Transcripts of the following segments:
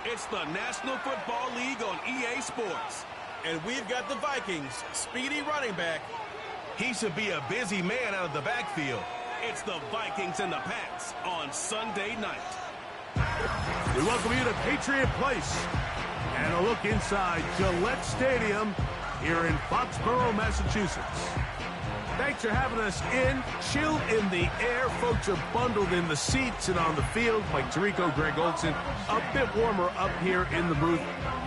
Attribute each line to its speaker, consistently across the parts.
Speaker 1: It's the National Football League on EA Sports.
Speaker 2: And we've got the Vikings, speedy running back.
Speaker 1: He should be a busy man out of the backfield. It's the Vikings and the Pats on Sunday night.
Speaker 3: We welcome you to Patriot Place and a look inside Gillette Stadium here in Foxborough, Massachusetts. Thanks for having us in. Chill in the air. Folks are bundled in the seats and on the field. Mike Tirico, Greg Olson. A bit warmer up here in the booth.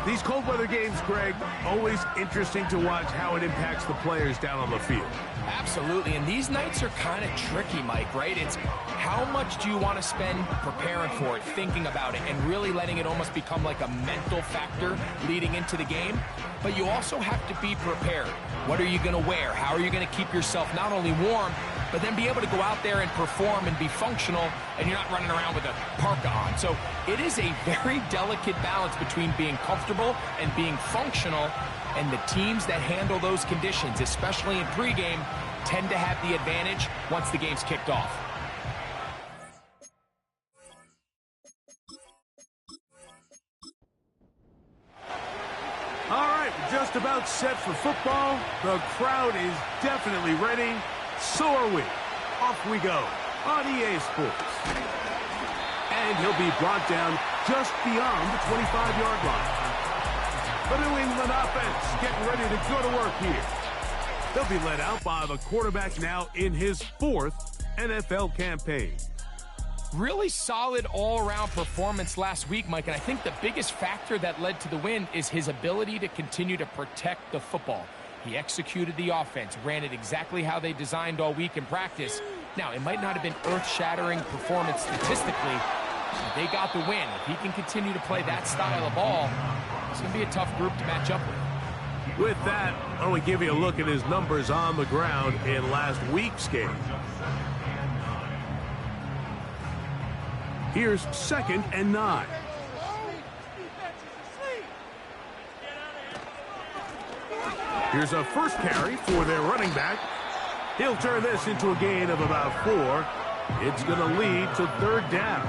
Speaker 3: These cold weather games, Greg, always interesting to watch how it impacts the players down on the field.
Speaker 4: Absolutely, and these nights are kind of tricky, Mike, right? It's how much do you want to spend preparing for it, thinking about it, and really letting it almost become like a mental factor leading into the game? But you also have to be prepared. What are you going to wear? How are you going to keep yourself not only warm, but then be able to go out there and perform and be functional, and you're not running around with a parka on. So it is a very delicate balance between being comfortable and being functional, and the teams that handle those conditions, especially in pregame, tend to have the advantage once the game's kicked off.
Speaker 3: All right, just about set for football. The crowd is definitely ready. So are we. Off we go on EA Sports. And he'll be brought down just beyond the 25-yard line. The New England offense getting ready to go to work here. They'll be led out by the quarterback now in his 4th NFL campaign.
Speaker 4: Really solid all-around performance last week, Mike, and I think the biggest factor that led to the win is his ability to continue to protect the football. He executed the offense, ran it exactly how they designed all week in practice. Now, it might not have been earth-shattering performance statistically, but they got the win. If he can continue to play that style of ball, it's going to be a tough group to match up with.
Speaker 3: With that, I want to give you a look at his numbers on the ground in last week's game. Here's 2nd and 9. Here's a first carry for their running back. He'll turn this into a gain of about 4. It's going to lead to 3rd down.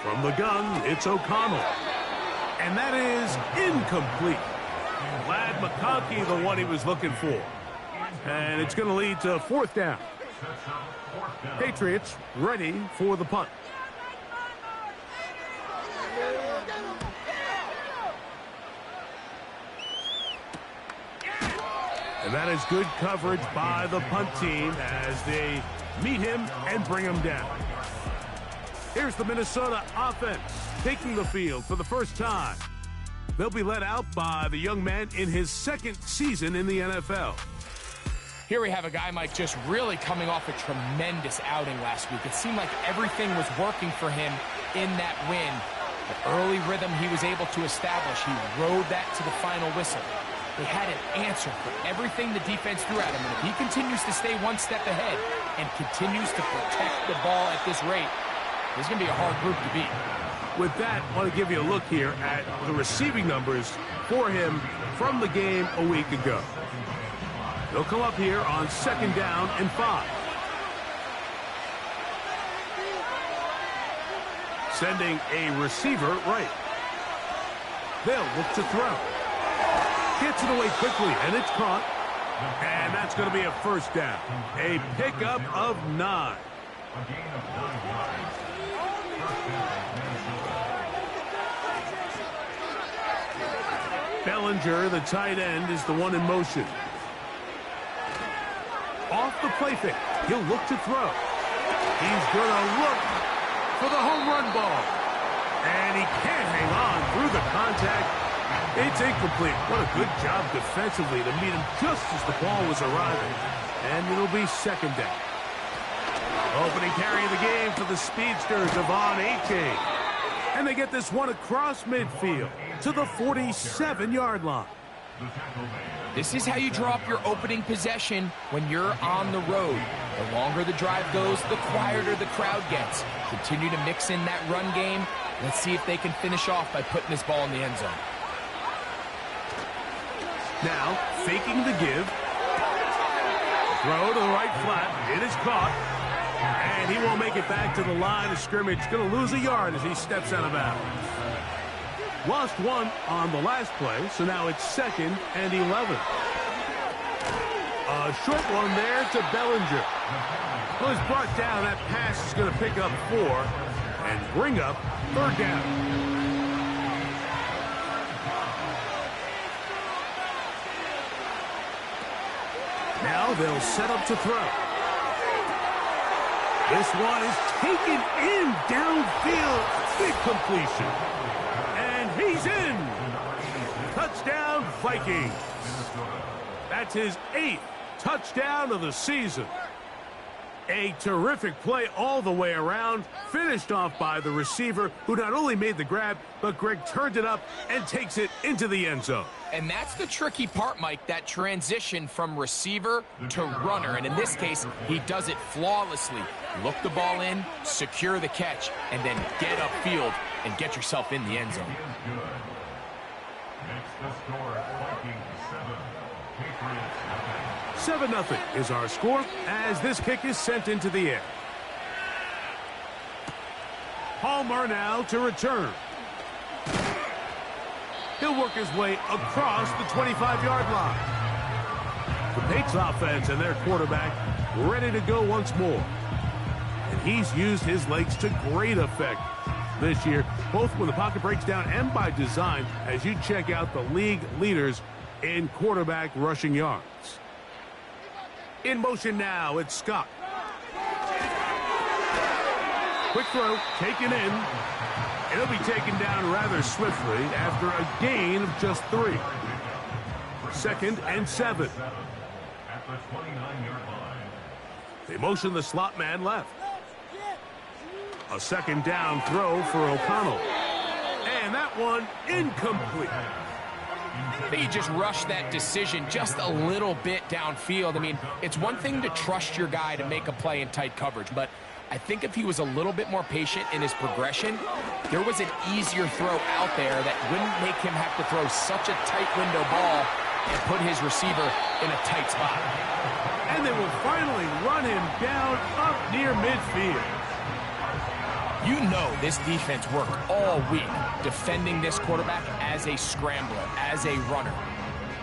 Speaker 3: From the gun, it's O'Connell. And that is incomplete. Glad McConkey, the one he was looking for. And it's going to lead to 4th down. Patriots ready for the punt. And that is good coverage by the punt team as they meet him and bring him down. Here's the Minnesota offense taking the field for the first time. They'll be led out by the young man in his 2nd season in the NFL.
Speaker 4: Here we have a guy, Mike, just really coming off a tremendous outing last week. It seemed like everything was working for him in that win. The early rhythm he was able to establish, he rode that to the final whistle. They had an answer for everything the defense threw at him, and if he continues to stay one step ahead and continues to protect the ball at this rate, it's going to be a hard group to beat.
Speaker 3: With that, I want to give you a look here at the receiving numbers for him from the game a week ago. They'll come up here on 2nd down and 5. Sending a receiver right. They'll look to throw. Gets it away quickly, and it's caught. And that's going to be a 1st down. A pickup of 9. Bellinger, the tight end, is the one in motion. Off the play fake. He'll look to throw. He's going to look for the home run ball. And he can't hang on through the contact. It's incomplete. What a good job defensively to meet him just as the ball was arriving. And it'll be 2nd down. Opening carry of the game for the speedster, Devon Achane. And they get this one across midfield to the 47-yard line.
Speaker 4: This is how you draw up your opening possession when you're on the road. The longer the drive goes, the quieter the crowd gets. Continue to mix in that run game. Let's see if they can finish off by putting this ball in the end zone.
Speaker 3: Now, faking the give. Throw to the right flat. It is caught. And he won't make it back to the line of scrimmage. Going to lose a yard as he steps out of bounds. Lost one on the last play, so now it's 2nd and 11. A short one there to Bellinger. Well, he's brought down. That pass is going to pick up 4 and bring up 3rd down. Now they'll set up to throw. This one is taken in downfield. Big completion. And he's in. Touchdown, Vikings. That's his 8th touchdown of the season. A terrific play all the way around, finished off by the receiver, who not only made the grab, but Greg turned it up and takes it into the end zone.
Speaker 4: And that's the tricky part, Mike, that transition from receiver to runner. And in this case, he does it flawlessly. Look the ball in, secure the catch, and then get upfield and get yourself in the end zone.
Speaker 5: Next, the score, Vikings 7, Patriots
Speaker 3: 7-0 is our score as this kick is sent into the air. Palmer now to return. He'll work his way across the 25-yard line. The Patriots offense and their quarterback ready to go once more. And he's used his legs to great effect this year, both when the pocket breaks down and by design, as you check out the league leaders in quarterback rushing yards. In motion now, it's Scott. Quick throw, taken in. It'll be taken down rather swiftly after a gain of just 3. 2nd and 7.
Speaker 5: at the 29-yard line.
Speaker 3: They motion the slot man left. A 2nd down throw for O'Connell. And that one incomplete.
Speaker 4: They just rushed that decision just a little bit downfield. I mean, it's one thing to trust your guy to make a play in tight coverage, but I think if he was a little bit more patient in his progression, there was an easier throw out there that wouldn't make him have to throw such a tight window ball and put his receiver in a tight spot.
Speaker 3: And they will finally run him down up near midfield.
Speaker 4: You know this defense worked all week defending this quarterback as a scrambler, as a runner.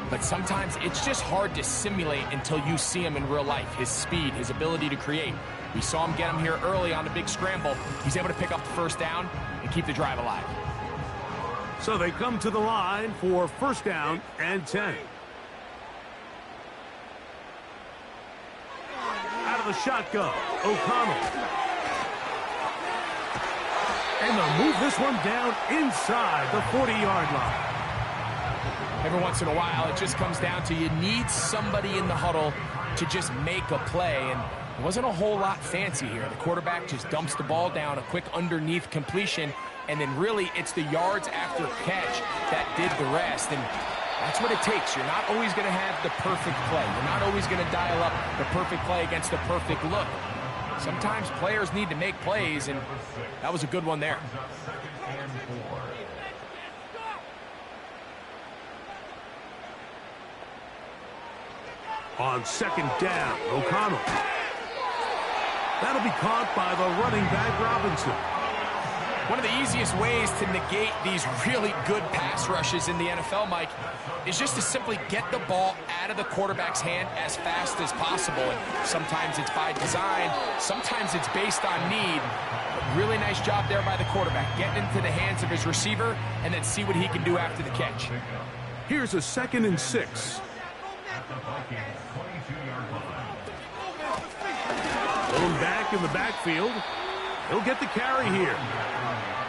Speaker 4: But sometimes it's just hard to simulate until you see him in real life, his speed, his ability to create. We saw him get him here early on the big scramble. He's able to pick up the 1st down and keep the drive alive.
Speaker 3: So they come to the line for 1st down and 10. Out of the shotgun, O'Connell. And they'll move this one down inside the 40-yard line.
Speaker 4: Every once in a while, it just comes down to you need somebody in the huddle to just make a play. And it wasn't a whole lot fancy here. The quarterback just dumps the ball down, a quick underneath completion, and then really it's the yards after catch that did the rest. And that's what it takes. You're not always going to have the perfect play. You're not always going to dial up the perfect play against the perfect look. Sometimes players need to make plays, and that was a good one there.
Speaker 3: On 2nd down, O'Connell. That'll be caught by the running back, Robinson.
Speaker 4: One of the easiest ways to negate these really good pass rushes in the NFL, Mike, is just to simply get the ball out of the quarterback's hand as fast as possible. And sometimes it's by design, sometimes it's based on need. But really nice job there by the quarterback, getting into the hands of his receiver and then see what he can do after the catch.
Speaker 3: Here's a 2nd and 6. Going back in the backfield. He'll get the carry here.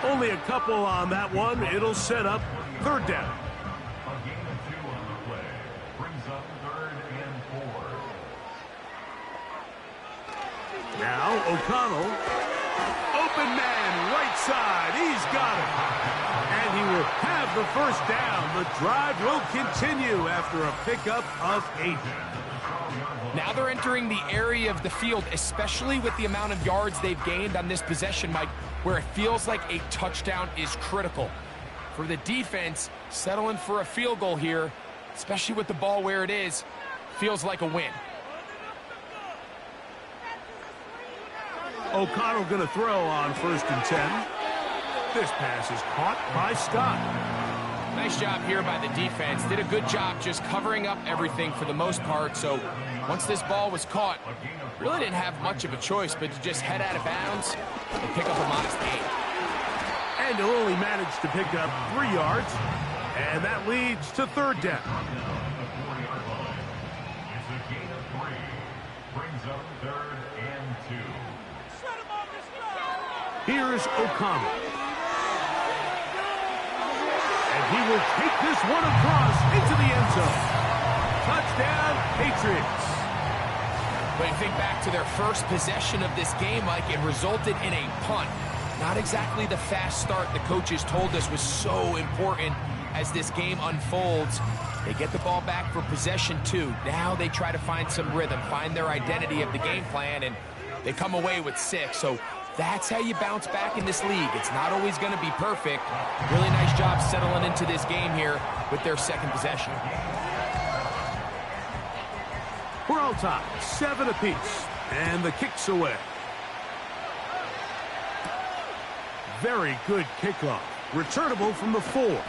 Speaker 3: Only a couple on that one. It'll set up 3rd down.
Speaker 5: A gain of 2 on the play brings up 3rd and 4.
Speaker 3: Now O'Connell. Open man, right side. He's got it. And he will have the 1st down. The drive will continue after a pickup of 8.
Speaker 4: Now they're entering the area of the field, especially with the amount of yards they've gained on this possession, Mike, where it feels like a touchdown is critical. For the defense, settling for a field goal here, especially with the ball where it is, feels like a win.
Speaker 3: O'Connell going to throw on 1st and 10. This pass is caught by Scott.
Speaker 4: Nice job here by the defense. Did a good job just covering up everything for the most part. So once this ball was caught, really didn't have much of a choice but to just head out of bounds and pick up a modest gain.
Speaker 3: And he'll only manage to pick up 3 yards. And that leads to 3rd down.
Speaker 5: It's a gain of 3. Brings up 3rd and 2.
Speaker 3: Here's O'Connell. And he will take this one across into the end zone. Touchdown, Patriots.
Speaker 4: But you think back to their first possession of this game, Mike, it resulted in a punt. Not exactly the fast start the coaches told us was so important as this game unfolds. They get the ball back for possession 2. Now they try to find some rhythm, find their identity of the game plan, and they come away with 6. So that's how you bounce back in this league. It's not always going to be perfect. Really nice job settling into this game here with their 2nd possession.
Speaker 3: We're all tied, 7 apiece, and the kick's away. Very good kickoff. Returnable from the 4.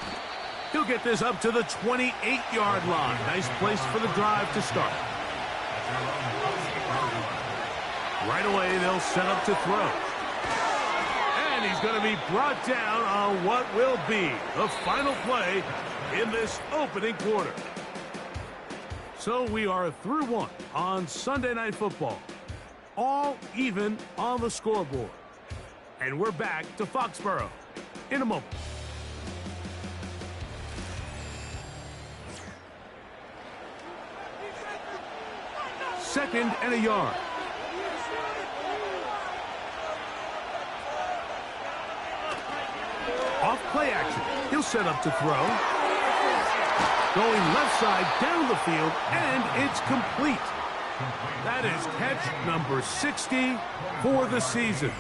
Speaker 3: He'll get this up to the 28-yard line. Nice place for the drive to start. Right away, they'll set up to throw. And he's going to be brought down on what will be the final play in this opening quarter. So we are through 1 on Sunday Night Football. All even on the scoreboard. And we're back to Foxborough in a moment. Second and a yard. Off play action. He'll set up to throw. Going left side down the field, and it's complete. That is catch number 60 for the season.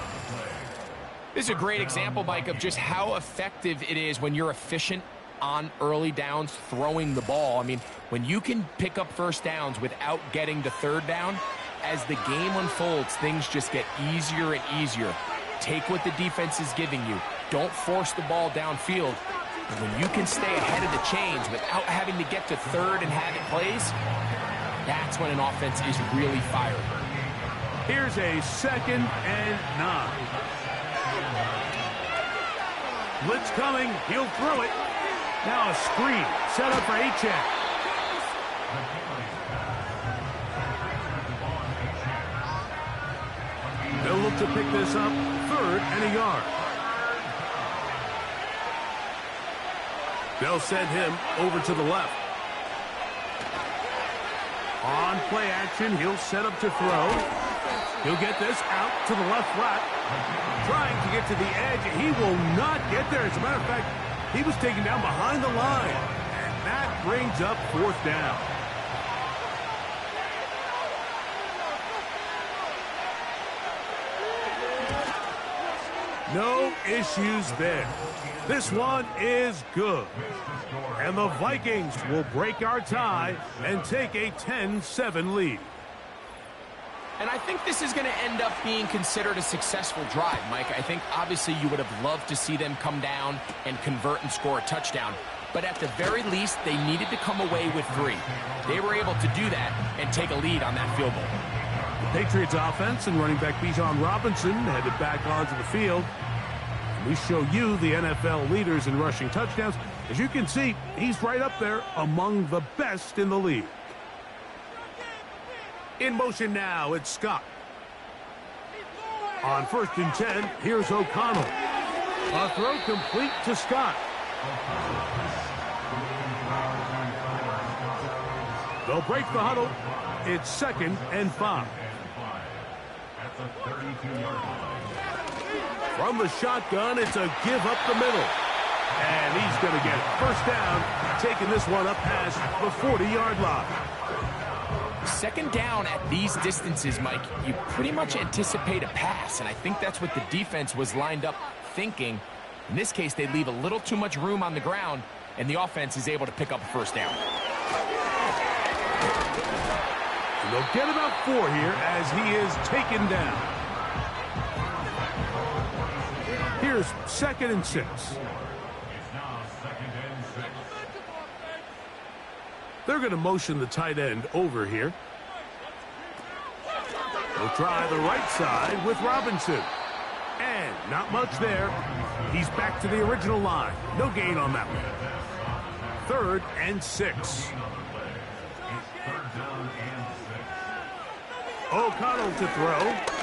Speaker 4: This is a great example, Mike, of just how effective it is when you're efficient on early downs throwing the ball. I mean, when you can pick up 1st downs without getting to 3rd down, as the game unfolds, things just get easier and easier. Take what the defense is giving you. Don't force the ball downfield. And when you can stay ahead of the chains without having to get to 3rd and have it plays, that's when an offense is really firing.
Speaker 3: Here's a 2nd and 9. Blitz coming. He'll throw it. Now a screen set up for Achane. They'll look to pick this up 3rd and a yard. They'll send him over to the left. On play action, he'll set up to throw. He'll get this out to the left flat. Trying to get to the edge. He will not get there. As a matter of fact, he was taken down behind the line. And that brings up 4th down. No issues there. This one is good. And the Vikings will break our tie and take a 10-7 lead.
Speaker 4: And I think this is going to end up being considered a successful drive, Mike. I think obviously you would have loved to see them come down and convert and score a touchdown. But at the very least, they needed to come away with 3. They were able to do that and take a lead on that field goal.
Speaker 3: The Patriots offense and running back Bijan Robinson headed back onto the field. And we show you the NFL leaders in rushing touchdowns. As you can see, he's right up there among the best in the league. In motion now, it's Scott. On 1st and 10, here's O'Connell. A throw complete to Scott. They'll break the huddle. It's 2nd and 5.
Speaker 5: At the 32-yard line.
Speaker 3: From the shotgun, it's a give up the middle. And he's going to get 1st down, taking this one up past the 40-yard line.
Speaker 4: 2nd down at these distances, Mike, you pretty much anticipate a pass, and I think that's what the defense was lined up thinking. In this case, they leave a little too much room on the ground, and the offense is able to pick up a 1st down.
Speaker 3: And they'll get about 4 here as he is taken down. Here's 2nd and 6.
Speaker 5: It's now 2nd and 6.
Speaker 3: They're going to motion the tight end over here. They'll try the right side with Robinson. And not much there. He's back to the original line. No gain on that one. 3rd and 6.
Speaker 5: It's 3rd down and 6.
Speaker 3: O'Connell to throw.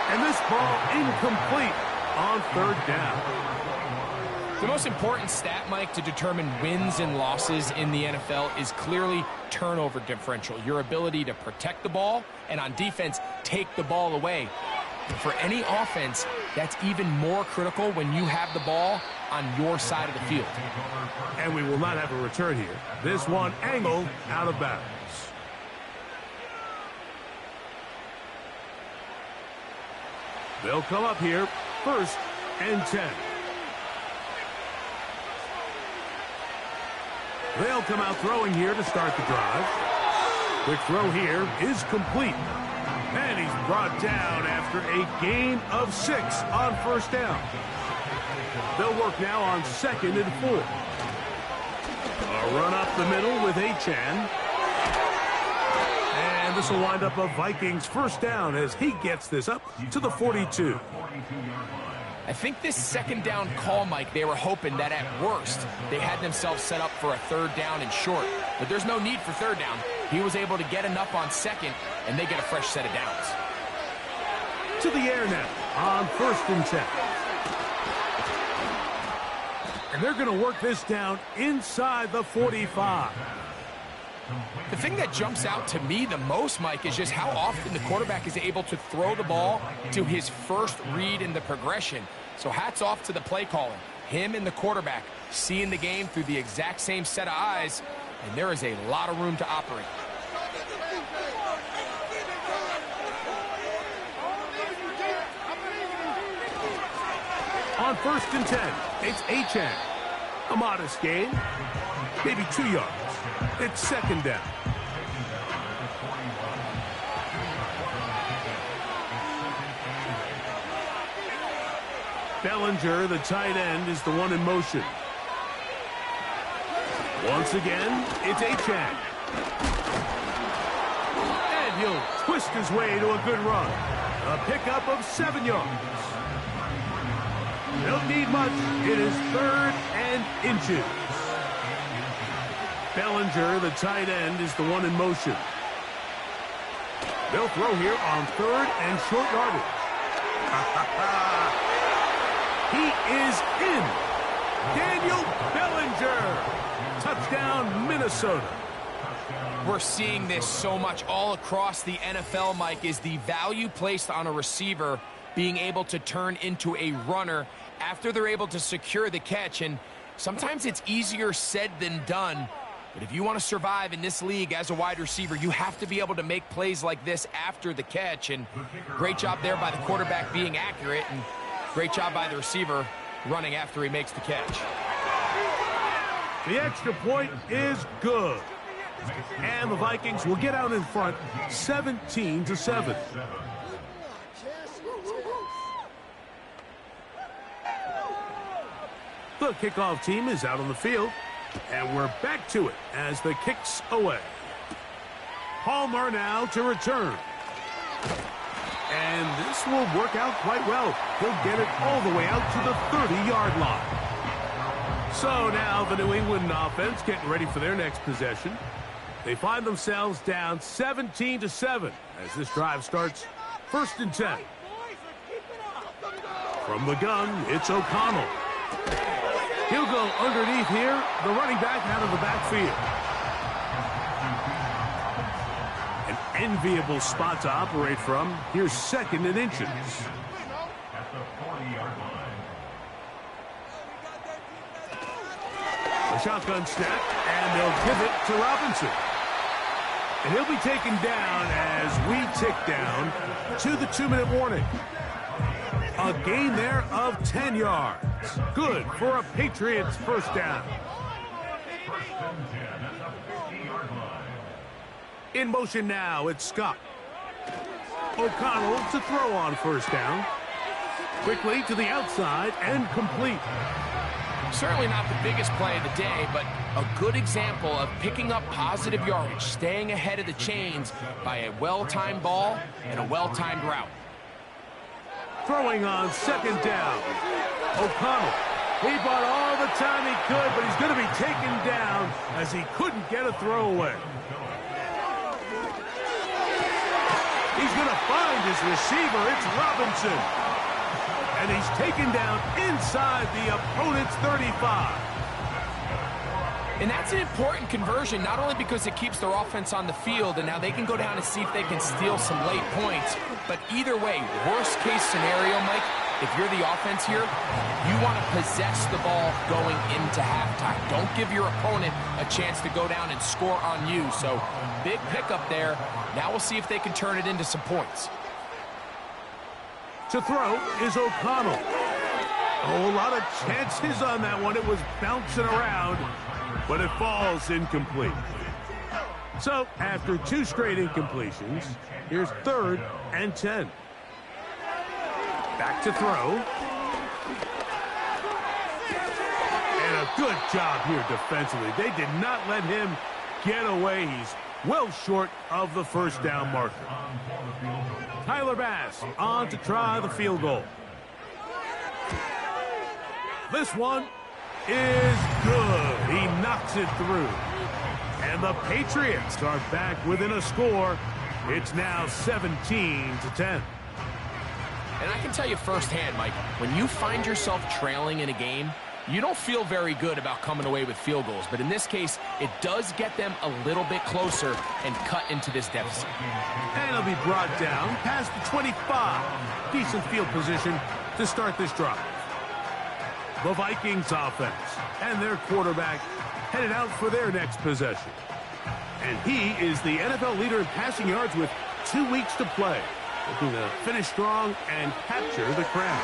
Speaker 3: And this ball incomplete on 3rd down.
Speaker 4: The most important stat, Mike, to determine wins and losses in the NFL is clearly turnover differential, your ability to protect the ball and on defense, take the ball away. For any offense, that's even more critical when you have the ball on your side of the field.
Speaker 3: And we will not have a return here. This one angled out of bounds. They'll come up here, 1st and 10. They'll come out throwing here to start the drive. Quick throw here is complete. And he's brought down after a gain of 6 on 1st down. They'll work now on 2nd and 4. A run up the middle with Achan. And this will wind up a Vikings 1st down as he gets this up to the 42.
Speaker 4: I think this 2nd down call, Mike, they were hoping that at worst they had themselves set up for a 3rd down and short. But there's no need for 3rd down. He was able to get enough on 2nd, and they get a fresh set of downs.
Speaker 3: To the air now on 1st and 10. And they're going to work this down inside the 45.
Speaker 4: The thing that jumps out to me the most, Mike, is just how often the quarterback is able to throw the ball to his first read in the progression. So hats off to the play caller. Him and the quarterback seeing the game through the exact same set of eyes, and there is a lot of room to operate.
Speaker 3: On 1st and 10, it's Achan. A modest gain, maybe 2 yards. It's 2nd down. Bellinger, the tight end, is the one in motion. Once again, it's Achan. And he'll twist his way to a good run. A pickup of 7 yards. Don't need much. It is 3rd and inches. Bellinger, the tight end, is the one in motion. They'll throw here on 3rd and short yardage. He is in. Daniel Bellinger. Touchdown, Minnesota.
Speaker 4: We're seeing this so much all across the NFL, Mike, is the value placed on a receiver being able to turn into a runner after they're able to secure the catch. And sometimes it's easier said than done. But if you want to survive in this league as a wide receiver, you have to be able to make plays like this after the catch. And great job there by the quarterback being accurate, and great job by the receiver running after he makes the catch.
Speaker 3: The extra point is good. And the Vikings will get out in front 17-7. The kickoff team is out on the field. And we're back to it as the kick's away. Palmer now to return. And this will work out quite well. He'll get it all the way out to the 30-yard line. So now the New England offense getting ready for their next possession. They find themselves down 17-7 as this drive starts 1st and 10. From the gun, it's O'Connell. He'll go underneath here, the running back out of the backfield. An enviable spot to operate from. Here's 2nd and inches.
Speaker 5: At the 40-yard line.
Speaker 3: A shotgun snap, and they'll give it to Robinson. And he'll be taken down as we tick down to the 2-minute warning. A gain there of 10 yards. Good for a Patriots 1st down.
Speaker 5: 1st and 10 at the 50-yard line.
Speaker 3: In motion now, it's Scott. O'Connell to throw on 1st down. Quickly to the outside and complete.
Speaker 4: Certainly not the biggest play of the day, but a good example of picking up positive yardage, staying ahead of the chains by a well-timed ball and a well-timed route.
Speaker 3: Throwing on second down. O'Connell. He bought all the time he could, but he's going to be taken down as he couldn't get a throw away. He's going to find his receiver. It's Robinson. And he's taken down inside the opponent's 35.
Speaker 4: And that's an important conversion, not only because it keeps their offense on the field, and now they can go down and see if they can steal some late points. But either way, worst case scenario, Mike, if you're the offense here, you want to possess the ball going into halftime. Don't give your opponent a chance to go down and score on you. So big pickup there. Now we'll see if they can turn it into some points.
Speaker 3: To throw is O'Connell. Oh, a lot of chances on that one. It was bouncing around, but it falls incomplete. So after 2 straight incompletions, here's 3rd and 10. Back to throw. And a good job here defensively. They did not let him get away. He's well short of the first down marker. Tyler Bass on to try the field goal. This one is good. He knocks it through. And the Patriots are back within a score. It's now 17-10.
Speaker 4: And I can tell you firsthand, Mike, when you find yourself trailing in a game, you don't feel very good about coming away with field goals. But in this case, it does get them a little bit closer and cut into this deficit.
Speaker 3: And it'll be brought down past the 25. Decent field position to start this drive. The Vikings offense and their quarterback headed out for their next possession. And he is the NFL leader in passing yards with 2 weeks to play. Looking to finish strong and capture the crown.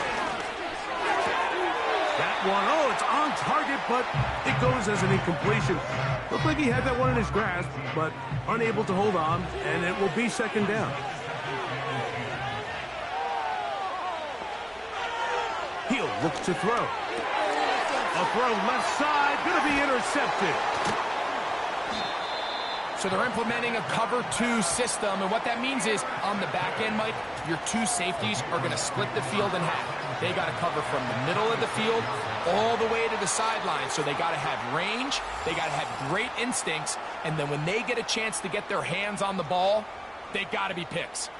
Speaker 3: That one, oh, it's on target, but it goes as an incompletion. Looked like he had that one in his grasp, but unable to hold on, and it will be second down. He'll look to throw. A throw left side, going to be intercepted.
Speaker 4: So they're implementing a cover 2 system, and what that means is on the back end, Mike, your 2 safeties are going to split the field in half. They got to cover from the middle of the field all the way to the sideline. So they got to have range, they got to have great instincts, and then when they get a chance to get their hands on the ball, they got to be picks.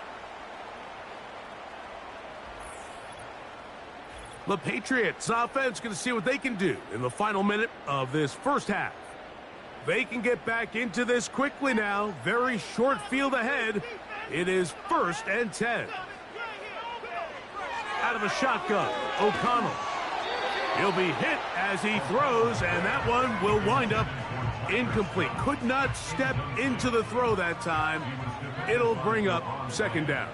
Speaker 3: The Patriots offense going to see what they can do in the final minute of this first half. They can get back into this quickly now. Very short field ahead. It is 1st and 10. Out of a shotgun, O'Connell. He'll be hit as he throws, and that one will wind up incomplete. Could not step into the throw that time. It'll bring up second down.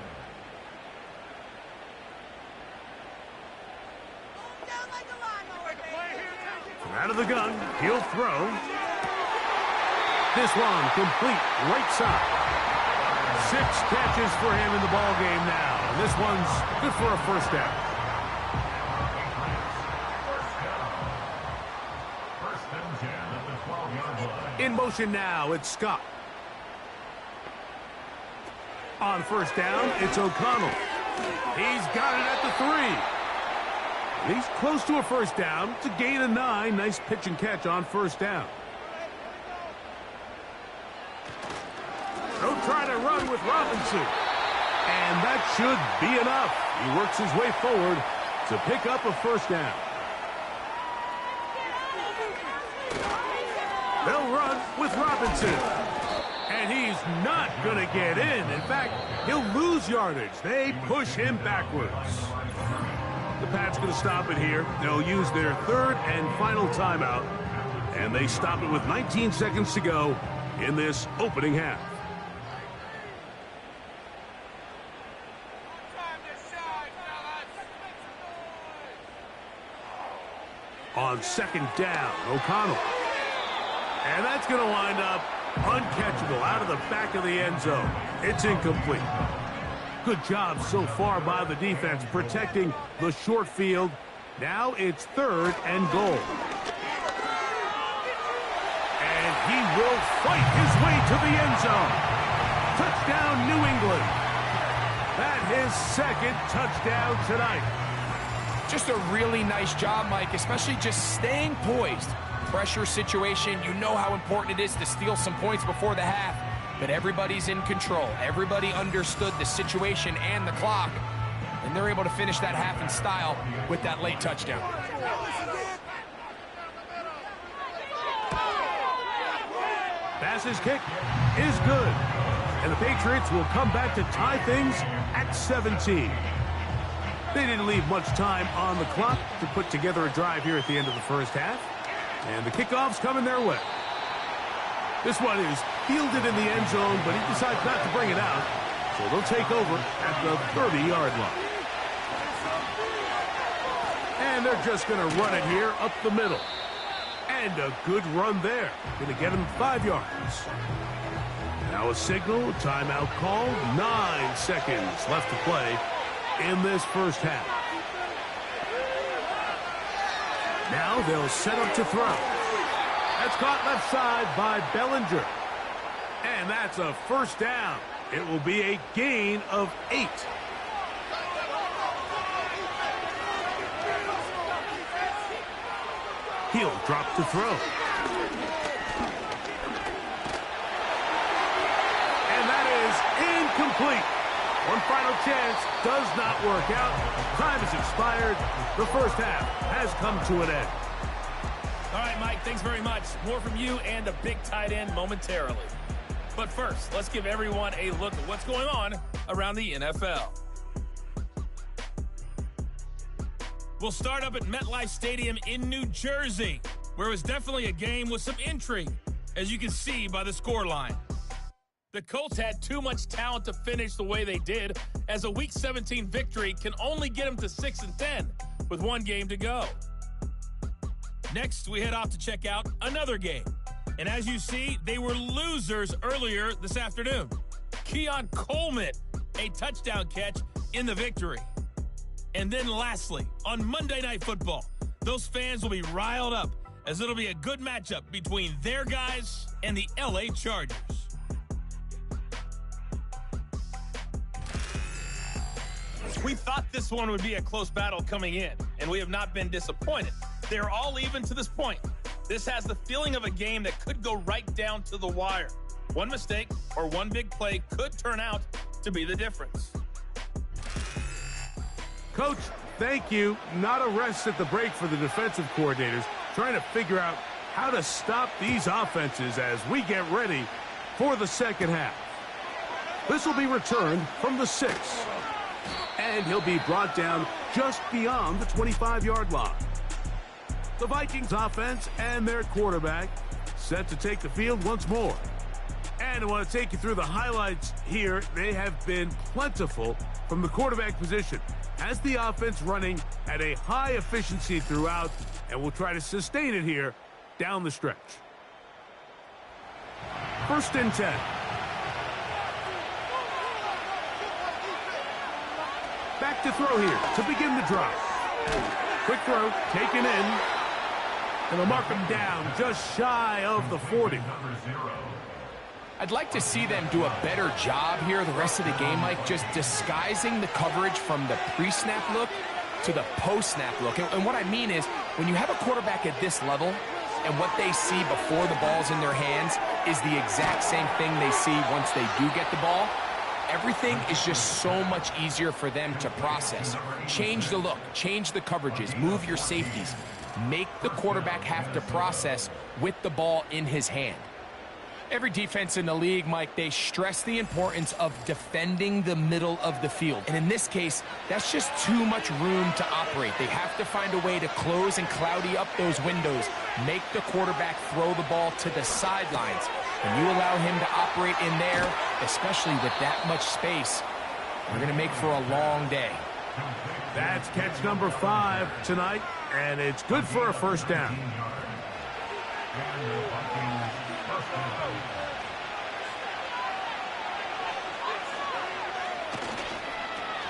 Speaker 3: Out of the gun, he'll throw. This one complete, right side. 6 catches for him in the ball game now. And this one's good for a first down. In motion now, it's Scott. On first down, it's O'Connell. He's got it at the 3. He's close to a first down. It's a gain of 9. Nice pitch and catch on first down. They'll try to run with Robinson. And that should be enough. He works his way forward to pick up a first down. They'll run with Robinson. And he's not going to get in. In fact, he'll lose yardage. They push him backwards. The Pats going to stop it here. They'll use their 3rd and final timeout. And they stop it with 19 seconds to go in this opening half. On second down, O'Connell. And that's going to wind up uncatchable out of the back of the end zone. It's incomplete. Good job so far by the defense protecting the short field. Now it's 3rd and goal. And he will fight his way to the end zone. Touchdown, New England. That his 2nd touchdown tonight.
Speaker 4: Just a really nice job, Mike, especially just staying poised. Pressure situation, you know how important it is to steal some points before the half, but everybody's in control. Everybody understood the situation and the clock, and they're able to finish that half in style with that late touchdown.
Speaker 3: Bass's kick is good, and the Patriots will come back to tie things at 17. They didn't leave much time on the clock to put together a drive here at the end of the first half, and the kickoff's coming their way. This one is fielded in the end zone, but he decides not to bring it out, so they'll take over at the 30-yard line. And they're just going to run it here up the middle. And a good run there. Going to get him 5 yards. Now a signal, timeout called. 9 seconds left to play in this first half. Now they'll set up to throw. That's caught left side by Bellinger. And that's a first down. It will be a gain of 8. He'll drop to throw. And that is incomplete. One final chance does not work out. Time has expired. The first half has come to an end.
Speaker 2: All right, Mike, thanks very much. More from you and a big tight end momentarily. But first, let's give everyone a look at what's going on around the NFL. We'll start up at MetLife Stadium in New Jersey, where it was definitely a game with some intrigue, as you can see by the scoreline. The Colts had too much talent to finish the way they did, as a Week 17 victory can only get them to 6-10 with one game to go. Next, we head off to check out another game. And as you see, they were losers earlier this afternoon. Keon Coleman, a touchdown catch in the victory. And then lastly, on Monday Night Football, those fans will be riled up as it'll be a good matchup between their guys and the LA Chargers. We thought this one would be a close battle coming in, and we have not been disappointed. They're all even to this point. This has the feeling of a game that could go right down to the wire. One mistake or one big play could turn out to be the difference.
Speaker 3: Coach, thank you. Not a rest at the break for the defensive coordinators, trying to figure out how to stop these offenses as we get ready for the second half. This will be returned from the 6. And he'll be brought down just beyond the 25-yard line. The Vikings offense and their quarterback set to take the field once more. And I want to take you through the highlights here. They have been plentiful from the quarterback position. Has the offense running at a high efficiency throughout, and will try to sustain it here down the stretch. 1st and 10. Back to throw here to begin the drive. Quick throw, taken in. And they'll mark him down just shy of the 40.
Speaker 4: I'd like to see them do a better job here the rest of the game, Mike, just disguising the coverage from the pre-snap look to the post-snap look. And what I mean is, when you have a quarterback at this level, and what they see before the ball's in their hands is the exact same thing they see once they do get the ball, everything is just so much easier for them to process. Change the look, change the coverages, move your safeties. Make the quarterback have to process with the ball in his hand. Every defense in the league, Mike, they stress the importance of defending the middle of the field. And in this case, that's just too much room to operate. They have to find a way to close and cloudy up those windows, make the quarterback throw the ball to the sidelines. When you allow him to operate in there, especially with that much space, we're going to make for a long day.
Speaker 3: That's catch number 5 tonight, and it's good for a first down.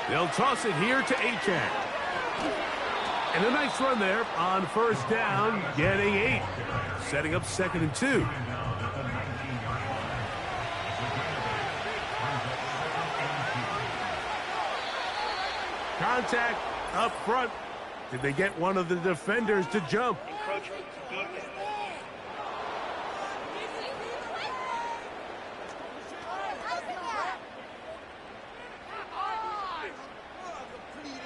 Speaker 3: They'll toss it here to Achan. And a nice run there on first down, getting 8. Setting up 2nd and 2. Contact up front. Did they get one of the defenders to jump?
Speaker 6: Encroachment defense.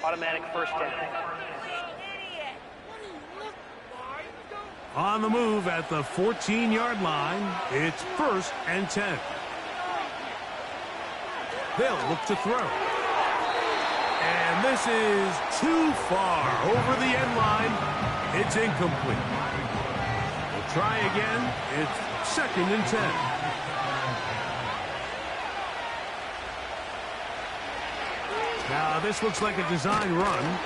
Speaker 6: Automatic first down.
Speaker 3: On the move at the 14-yard line, it's 1st and 10. They'll look to throw. And this is too far over the end line. It's incomplete. We'll try again. It's 2nd and 10. Now, this looks like a design run.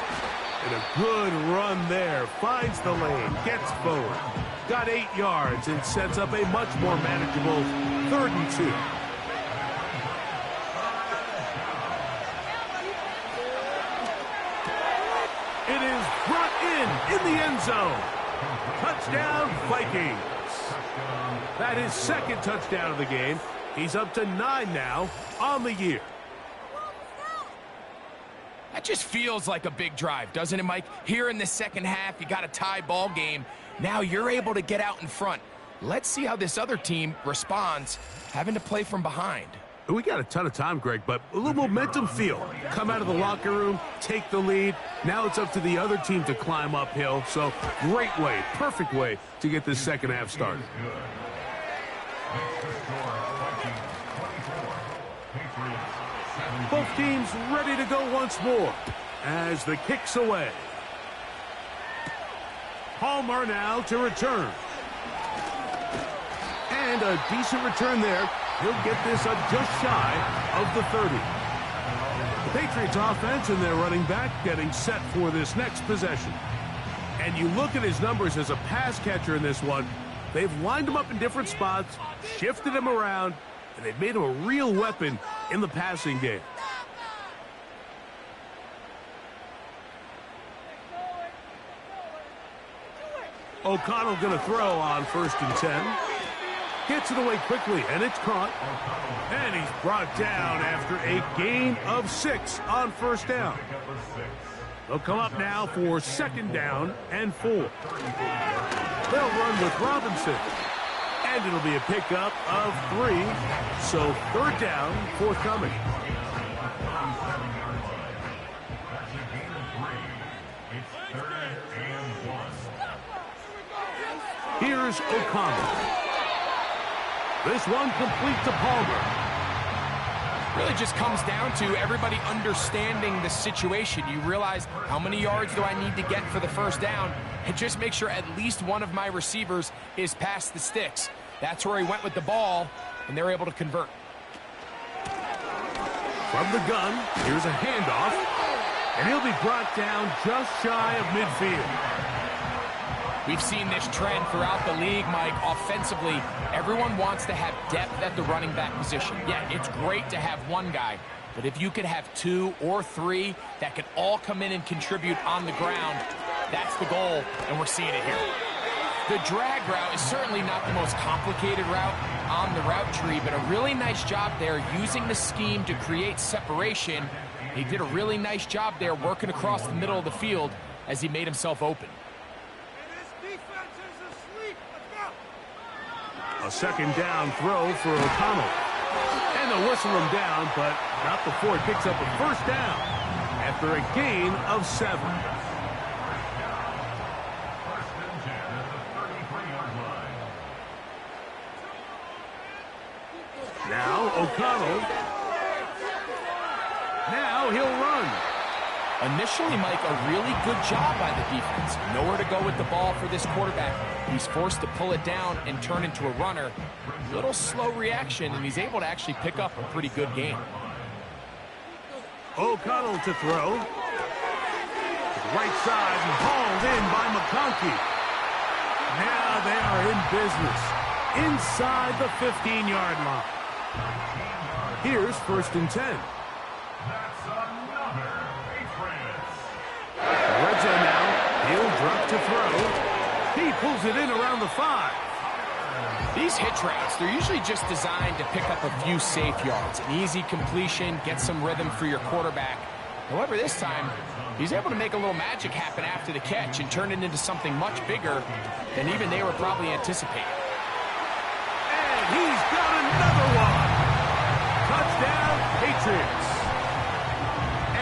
Speaker 3: And a good run there. Finds the lane. Gets forward. Got 8 yards and sets up a much more manageable 3rd and 2. It is brought in the end zone. Touchdown, Vikings. That is 2nd touchdown of the game. He's up to 9 now on the year.
Speaker 4: That just feels like a big drive, doesn't it, Mike? Here in the second half, you got a tie ball game. Now you're able to get out in front. Let's see how this other team responds, having to play from behind.
Speaker 3: We got a ton of time, Greg, but a little momentum feel. Come out of the locker room, take the lead. Now it's up to the other team to climb uphill. So great way, perfect way to get this second half started. Both teams ready to go once more as the kick's away. Palmer now to return. And a decent return there. He'll get this up just shy of the 30. The Patriots offense and their running back getting set for this next possession. And you look at his numbers as a pass catcher in this one. They've lined him up in different spots, shifted him around, and they've made him a real weapon in the passing game. O'Connell going to throw on 1st and 10. Gets it away quickly, and it's caught. And he's brought down after a gain of 6 on 1st down. They'll come up now for 2nd down and 4. They'll run with Robinson. And it'll be a pickup of 3. So 3rd down, forthcoming. Here's O'Connell. This one complete to Palmer.
Speaker 4: Really just comes down to everybody understanding the situation. You realize how many yards do I need to get for the 1st down, and just make sure at least one of my receivers is past the sticks. That's where he went with the ball, and they're able to convert.
Speaker 3: From the gun, here's a handoff, and he'll be brought down just shy of midfield.
Speaker 4: We've seen this trend throughout the league, Mike. Offensively, everyone wants to have depth at the running back position. Yeah, it's great to have one guy, but if you could have 2 or 3 that could all come in and contribute on the ground, that's the goal, and we're seeing it here. The drag route is certainly not the most complicated route on the route tree, but a really nice job there using the scheme to create separation. He did a really nice job there working across the middle of the field as he made himself open.
Speaker 3: A 2nd down throw for O'Connell. And they'll whistle him down, but not before he picks up a 1st down after a gain of 7. Now O'Connell. Now he'll run.
Speaker 4: Initially, Mike, a really good job by the defense. Nowhere to go with the ball for this quarterback. He's forced to pull it down and turn into a runner. Little slow reaction, and he's able to actually pick up a pretty good game.
Speaker 3: O'Connell to throw. To the right side and hauled in by McConkey. Now they are in business inside the 15-yard line. Here's 1st and 10.
Speaker 5: That's another Patriots.
Speaker 3: Red zone now. He'll drop to throw. He pulls it in around the 5.
Speaker 4: These hitch routes, they're usually just designed to pick up a few safe yards. An easy completion, get some rhythm for your quarterback. However, this time, he's able to make a little magic happen after the catch and turn it into something much bigger than even they were probably anticipating.
Speaker 3: And he's got another one. Touchdown, Patriots.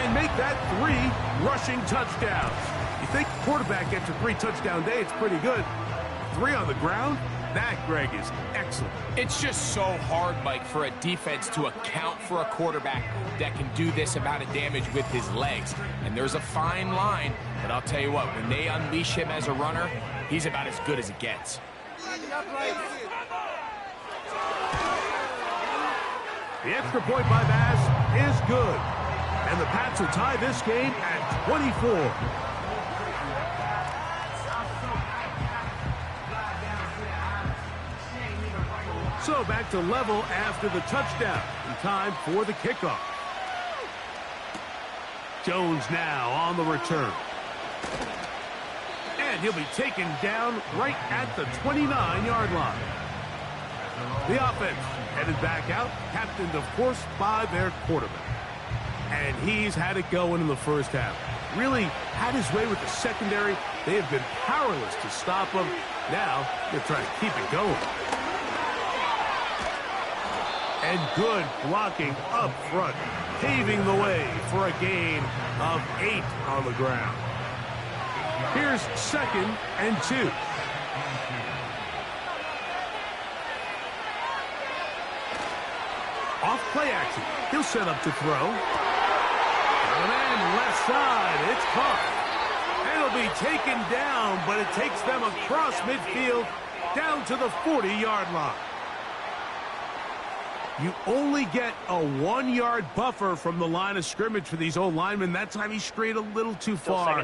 Speaker 3: And make that 3 rushing touchdowns. You think quarterback gets a 3-touchdown day, it's pretty good. 3 on the ground? That, Greg, is excellent.
Speaker 4: It's just so hard, Mike, for a defense to account for a quarterback that can do this amount of damage with his legs. And there's a fine line, but I'll tell you what, when they unleash him as a runner, he's about as good as it gets.
Speaker 3: The extra point by Bass is good. And the Pats will tie this game at 24. So back to level after the touchdown. In time for the kickoff. Jones now on the return. And he'll be taken down right at the 29-yard line. The offense headed back out, captained, of course, by their quarterback. And he's had it going in the first half. Really had his way with the secondary. They have been powerless to stop him. Now they're trying to keep it going. And good blocking up front, paving the way for a gain of 8 on the ground. Here's 2nd and 2. Off play action. He'll set up to throw. And then left side, it's caught. And it'll be taken down, but it takes them across midfield down to the 40-yard line. You only get a 1-yard buffer from the line of scrimmage for these old linemen. That time he strayed a little too far,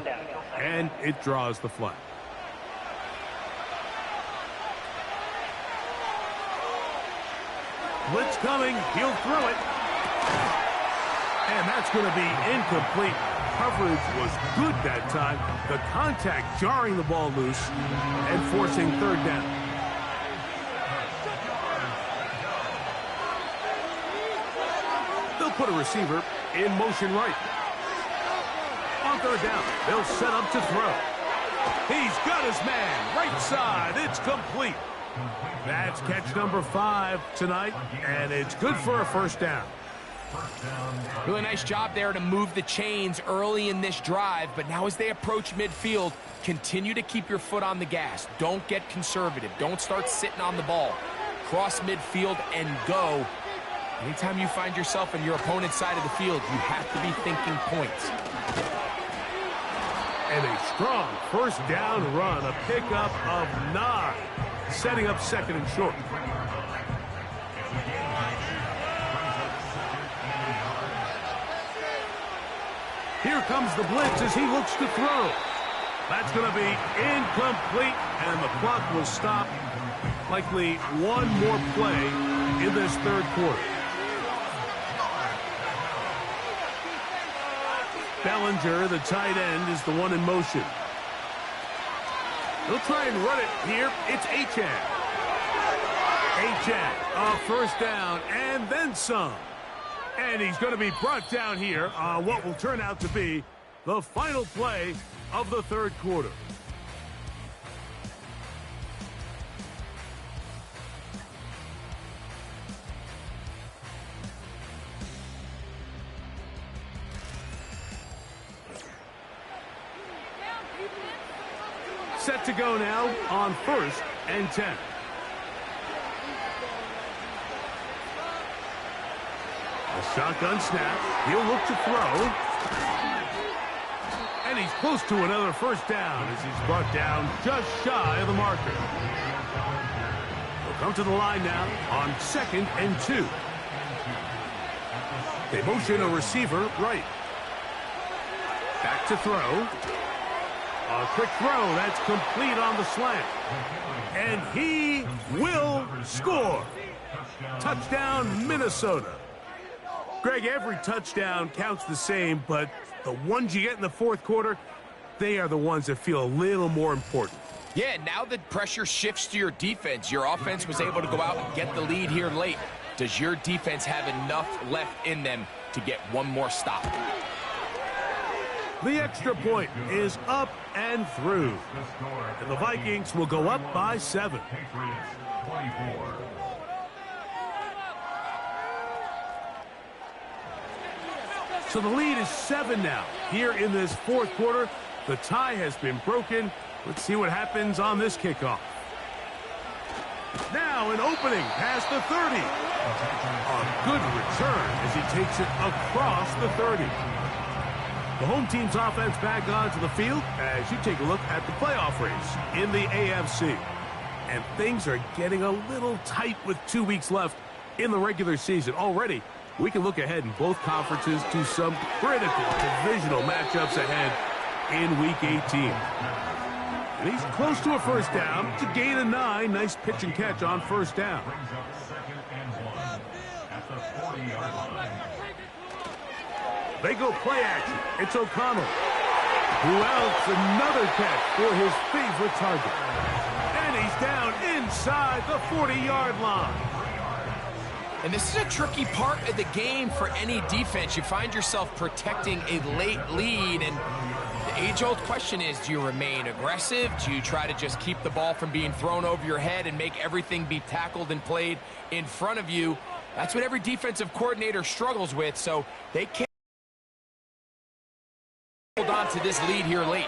Speaker 3: and it draws the flag. Blitz coming. He'll throw it. And that's going to be incomplete. Coverage was good that time. The contact jarring the ball loose and forcing 3rd down. They'll put a receiver in motion right. On 3rd down, they'll set up to throw. He's got his man right side. It's complete. That's catch number 5 tonight, and it's good for a 1st down.
Speaker 4: Really nice job there to move the chains early in this drive, but now as they approach midfield, continue to keep your foot on the gas. Don't get conservative. Don't start sitting on the ball. Cross midfield and go. Anytime you find yourself on your opponent's side of the field, you have to be thinking points.
Speaker 3: And a strong 1st down run, a pickup of 9, setting up 2nd and short. Here comes the blitz as he looks to throw. That's going to be incomplete, and the clock will stop. Likely one more play in this 3rd quarter. Bellinger, the tight end, is the one in motion. He'll try and run it here. It's Achane. Achane, a 1st down, and then some. And he's going to be brought down here on what will turn out to be the final play of the 3rd quarter. Set to go now on 1st and 10. A shotgun snap. He'll look to throw. And he's close to another 1st down as he's brought down just shy of the marker. He'll come to the line now on 2nd and 2. They motion a receiver right. Back to throw. A quick throw. That's complete on the slant. And he will score. Touchdown, Minnesota. Greg, every touchdown counts the same, but the ones you get in the fourth quarter, they are the ones that feel a little more important.
Speaker 4: Yeah, now the pressure shifts to your defense. Your offense was able to go out and get the lead here late. Does your defense have enough left in them to get one more stop?
Speaker 3: The extra point is up and through. And the Vikings will go up by 7.
Speaker 5: Patriots 24.
Speaker 3: So the lead is 7 now. Here in this fourth quarter, the tie has been broken. Let's see what happens on this kickoff. Now an opening past the 30. A good return as he takes it across the 30. The home team's offense back onto the field as you take a look at the playoff race in the AFC. And things are getting a little tight with 2 weeks left in the regular season. Already, we can look ahead in both conferences to some critical divisional matchups ahead in Week 18. And he's close to a first down to gain a 9. Nice pitch and catch on first down.
Speaker 5: Brings up 2nd and 1 at the 40-yard line.
Speaker 3: They go play action. It's O'Connell. Who else? Another catch for his favorite target. And he's down inside the 40-yard line.
Speaker 4: And this is a tricky part of the game for any defense. You find yourself protecting a late lead, and the age-old question is, do you remain aggressive? Do you try to just keep the ball from being thrown over your head and make everything be tackled and played in front of you? That's what every defensive coordinator struggles with, so they can't hold on to this lead here late.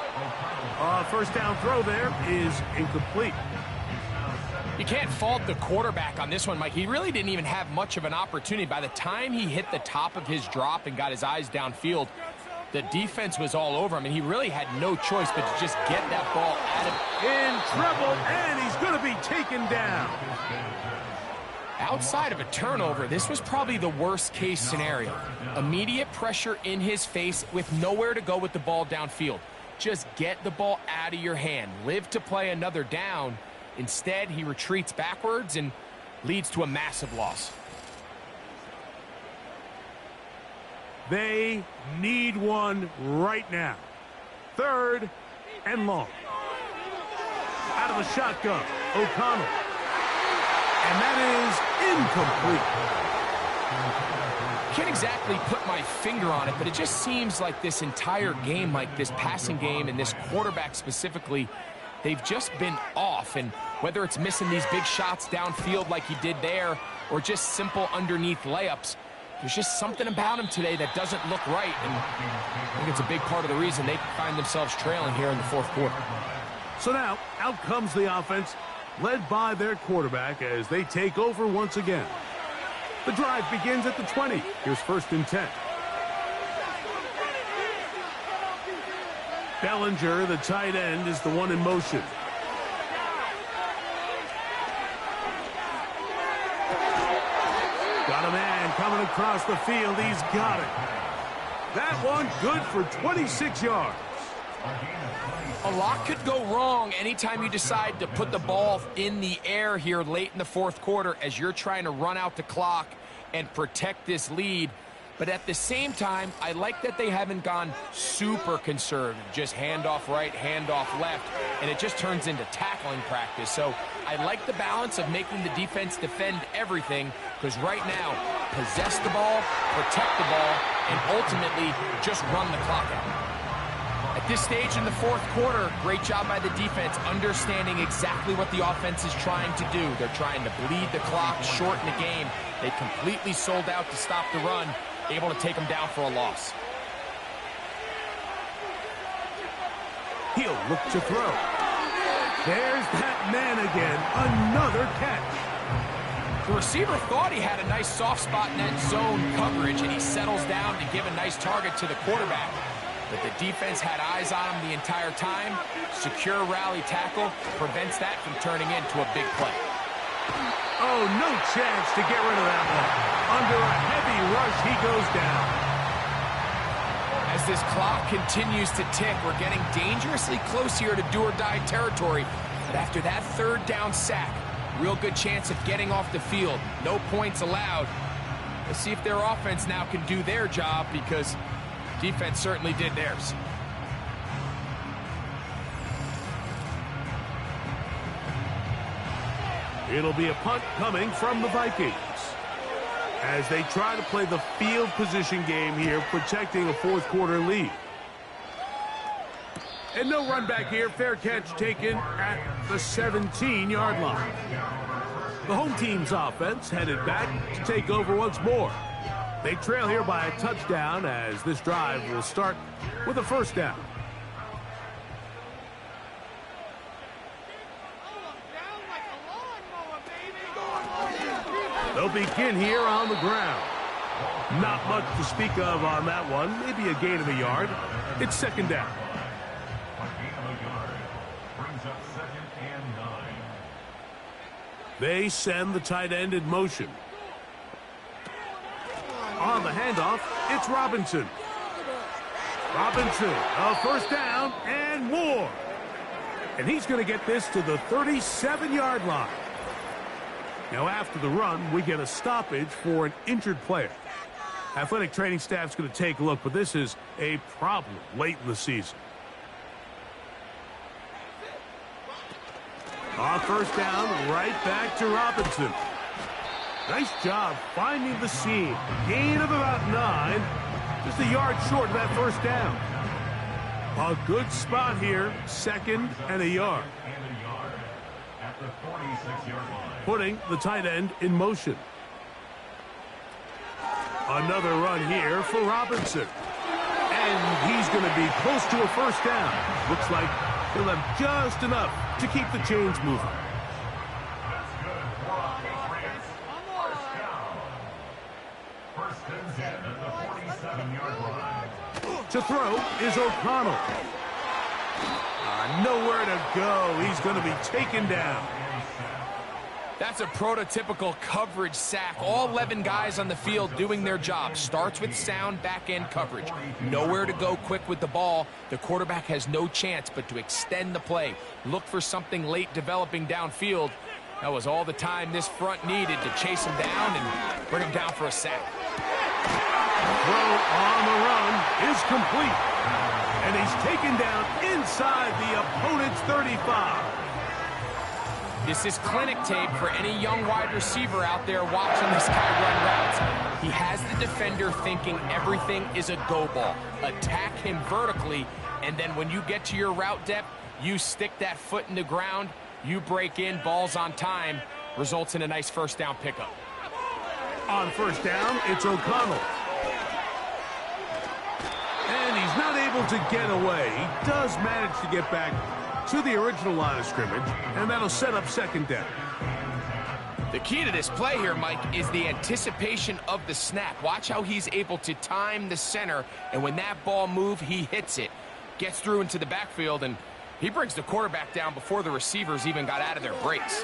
Speaker 3: First down throw there is incomplete.
Speaker 4: You can't fault the quarterback on this one, Mike. He really didn't even have much of an opportunity. By the time he hit the top of his drop and got his eyes downfield, the defense was all over him, and he really had no choice but to just get that ball out of
Speaker 3: in trouble, and he's going to be taken down.
Speaker 4: Outside of a turnover, this was probably the worst-case scenario. Immediate pressure in his face with nowhere to go with the ball downfield. Just get the ball out of your hand. Live to play another down. Instead, he retreats backwards and leads to a massive loss.
Speaker 3: They need one right now. 3rd and long. Out of the shotgun, O'Connell. And that is incomplete.
Speaker 4: Can't exactly put my finger on it, but it just seems like this entire game, like this passing game and this quarterback specifically, they've just been off. And whether it's missing these big shots downfield like he did there or just simple underneath layups, there's just something about him today that doesn't look right. And I think it's a big part of the reason they find themselves trailing here in the fourth quarter.
Speaker 3: So now, out comes the offense, led by their quarterback as they take over once again. The drive begins at the 20. Here's 1st and 10. Bellinger, the tight end, is the one in motion. Got a man coming across the field. He's got it. That one good for 26 yards.
Speaker 4: A lot could go wrong anytime you decide to put the ball in the air here late in the fourth quarter as you're trying to run out the clock and protect this lead. But at the same time, I like that they haven't gone super conservative, just handoff right, handoff left, and it just turns into tackling practice. So I like the balance of making the defense defend everything, because right now, possess the ball, protect the ball, and ultimately just run the clock out. At this stage in the fourth quarter, great job by the defense, understanding exactly what the offense is trying to do. They're trying to bleed the clock, shorten the game. They completely sold out to stop the run, able to take them down for a loss.
Speaker 3: He'll look to throw. There's that man again, another catch.
Speaker 4: The receiver thought he had a nice soft spot in that zone coverage, and he settles down to give a nice target to the quarterback. But the defense had eyes on him the entire time. Secure rally tackle prevents that from turning into a big play.
Speaker 3: Oh, no chance to get rid of that one. Under a heavy rush, he goes down.
Speaker 4: As this clock continues to tick, we're getting dangerously close here to do-or-die territory. But after that 3rd down sack, real good chance of getting off the field. No points allowed. Let's see if their offense now can do their job, because defense certainly did theirs.
Speaker 3: It'll be a punt coming from the Vikings as they try to play the field position game here, protecting a fourth quarter lead. And no run back here. Fair catch taken at the 17-yard line. The home team's offense headed back to take over once more. They trail here by a touchdown as this drive will start with a first down. They'll begin here on the ground. Not much to speak of on that one. Maybe a gain of a yard. It's second down.
Speaker 5: A gain of a yard brings up 2nd and 9.
Speaker 3: They send the tight end in motion. On the handoff, it's Robinson. Robinson, a first down and more. And he's going to get this to the 37-yard line. Now, after the run, we get a stoppage for an injured player. Athletic training staff's going to take a look, but this is a problem late in the season. On first down, right back to Robinson. Nice job finding the seam. Gain of about 9. Just a yard short of that first down. A good spot here. 2nd and a yard.
Speaker 5: At the 46-yard line.
Speaker 3: Putting the tight end in motion. Another run here for Robinson. And he's going to be close to a first down. Looks like he'll have just enough to keep the chains moving.
Speaker 5: That's good. Patriots. First down. First and 10 at the 47-yard line.
Speaker 3: To throw is O'Connell. Nowhere to go. He's going to be taken down.
Speaker 4: That's a prototypical coverage sack. All 11 guys on the field doing their job. Starts with sound back-end coverage. Nowhere to go quick with the ball. The quarterback has no chance but to extend the play. Look for something late developing downfield. That was all the time this front needed to chase him down and bring him down for a sack.
Speaker 3: Throw on the run is complete. And he's taken down inside the opponent's 35.
Speaker 4: This is clinic tape for any young wide receiver out there watching this guy run routes. He has the defender thinking everything is a go ball. Attack him vertically, and then when you get to your route depth, you stick that foot in the ground, you break in, balls on time, results in a nice first down pickup.
Speaker 3: On first down, it's O'Connell. And he's not able to get away. He does manage to get back to the original line of scrimmage, and that'll set up second down.
Speaker 4: The key to this play here, Mike, is the anticipation of the snap. Watch how he's able to time the center, and when that ball moves, he hits it. Gets through into the backfield, and he brings the quarterback down before the receivers even got out of their breaks.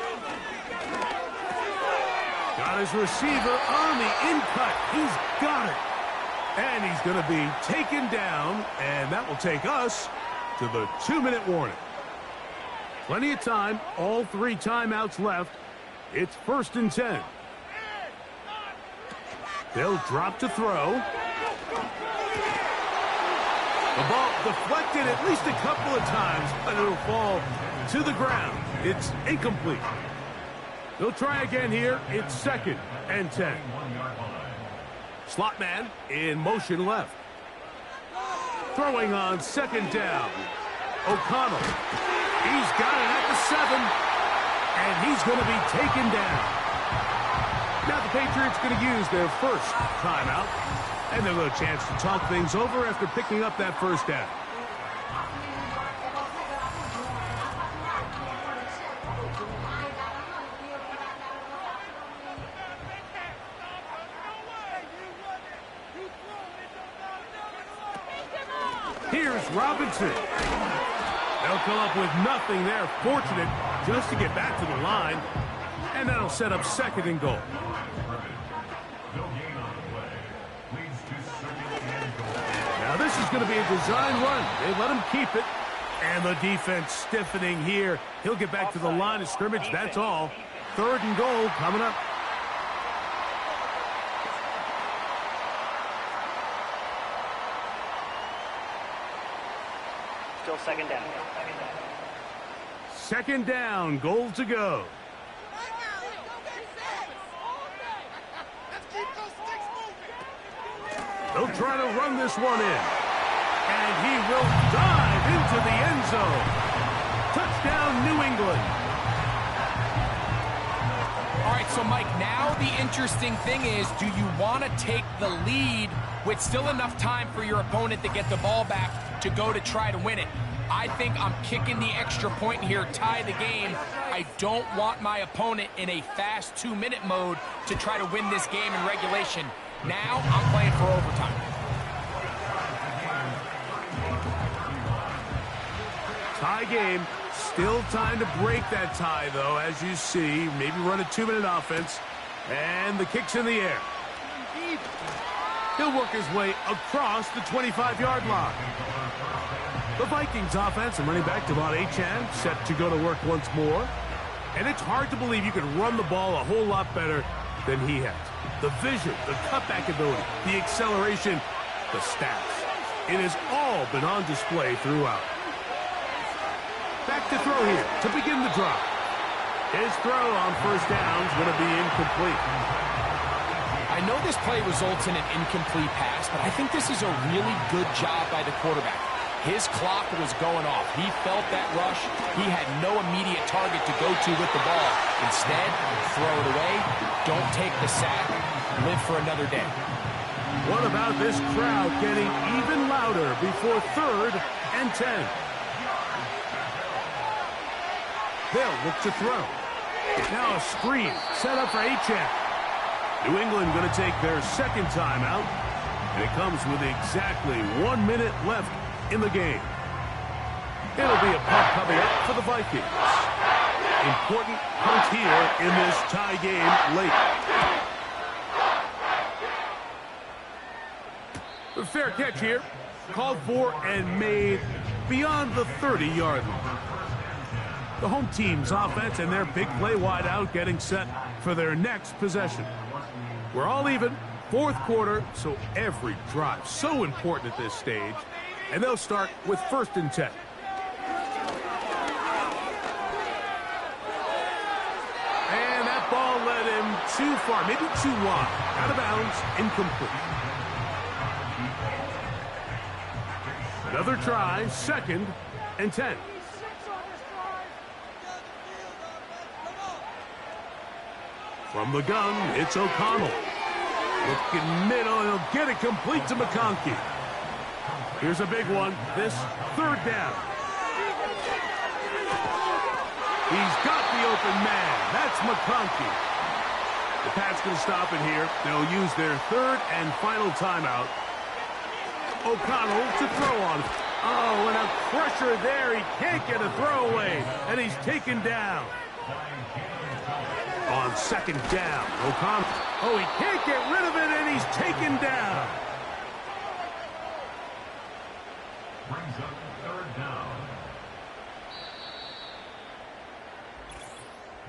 Speaker 3: Got his receiver on the in-cut. He's got it. And he's going to be taken down, and that will take us to the 2-minute warning. Plenty of time, all 3 timeouts left. It's 1st and 10. They'll drop to throw. The ball deflected at least a couple of times, but it'll fall to the ground. It's incomplete. They'll try again here. It's 2nd and 10. Slot man in motion left. Throwing on 2nd down. O'Connell. He's got it at the 7. And he's going to be taken down. Now the Patriots going to use their first timeout. And they'll have a chance to talk things over after picking up that first down. Here's Robinson. They'll come up with nothing there. Fortunate just to get back to the line. And that'll set up 2nd and goal. Now this is going to be a design run. They let him keep it. And the defense stiffening here. He'll get back to the line of scrimmage. That's all. 3rd and goal coming up.
Speaker 6: Still second down.
Speaker 3: Second down, goal to go. They'll try to run this one in. And he will dive into the end zone. Touchdown, New England.
Speaker 4: All right, so Mike, now the interesting thing is, do you want to take the lead with still enough time for your opponent to get the ball back to go to try to win it? I think I'm kicking the extra point here, tie the game. I don't want my opponent in a fast 2-minute mode to try to win this game in regulation. Now I'm playing for overtime.
Speaker 3: Tie game. Still time to break that tie, though, as you see. Maybe run a 2-minute offense. And the kick's in the air. He'll work his way across the 25-yard line. The Vikings offense and running back Devon Achane set to go to work once more. And it's hard to believe you can run the ball a whole lot better than he has. The vision, the cutback ability, the acceleration, the stats. It has all been on display throughout. Back to throw here to begin the drive. His throw on first down is going to be incomplete.
Speaker 4: I know this play results in an incomplete pass, but I think this is a really good job by the quarterback. His clock was going off. He felt that rush. He had no immediate target to go to with the ball. Instead, throw it away. Don't take the sack. Live for another day.
Speaker 3: What about this crowd getting even louder before 3rd and 10? They'll look to throw. Now a screen set up for Achane. New England going to take their second timeout, and it comes with exactly 1 minute left in the game. It'll be a punt coming up for the Vikings. Important punt here in this tie game late. The fair catch here, called for and made beyond the 30-yard line. The home team's offense and their big play wideout getting set for their next possession. We're all even, 4th quarter, so every drive so important at this stage. And they'll start with 1st and 10. And that ball led him too far, maybe too wide. Out of bounds, incomplete. Another try, 2nd and 10. From the gun, it's O'Connell. Looking middle, and he'll get it complete to McConkey. Here's a big one. This 3rd down. He's got the open man. That's McConkey. The Pats going to stop it here. They'll use their 3rd and final timeout. O'Connell to throw on. Oh, and a pressure there. He can't get a throwaway, and he's taken down. On 2nd down, O'Connell. Oh, he can't get rid of it, and he's taken down.
Speaker 5: Brings up 3rd down.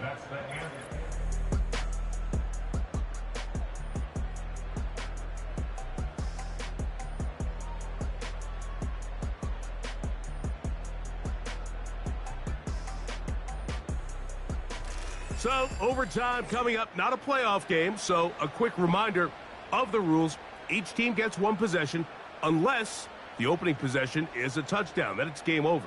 Speaker 5: That's the end.
Speaker 3: So, overtime coming up, not a playoff game, so a quick reminder of the rules. Each team gets 1 possession unless the opening possession is a touchdown. Then it's game over.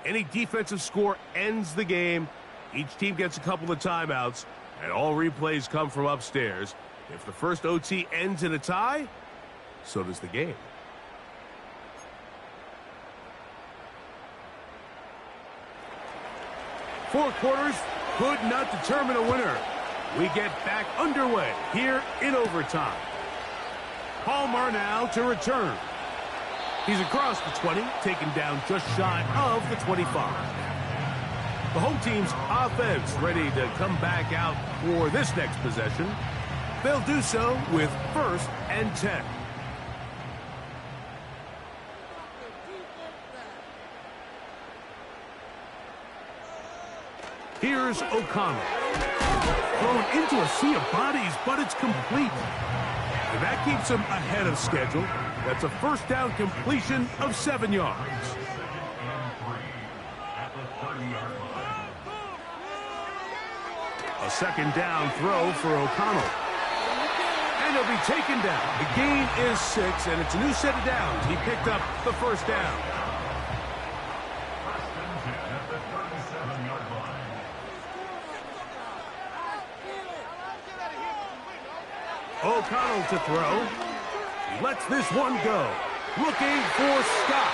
Speaker 3: Any defensive score ends the game. Each team gets a couple of timeouts, and all replays come from upstairs. If the first OT ends in a tie, so does the game. Four quarters could not determine a winner. We get back underway here in overtime. Palmer now to return. He's across the 20, taken down just shy of the 25. The home team's offense ready to come back out for this next possession. They'll do so with 1st and 10. Here's O'Connell. Thrown into a sea of bodies, but it's complete. And that keeps him ahead of schedule. That's a 1st down completion of 7 yards. A second down throw for O'Connell. And he'll be taken down. The gain is 6, and it's a new set of downs. He picked up the first down.
Speaker 5: First and 10 at the 37-yard line.
Speaker 3: O'Connell to throw. Lets this one go. Looking for Scott.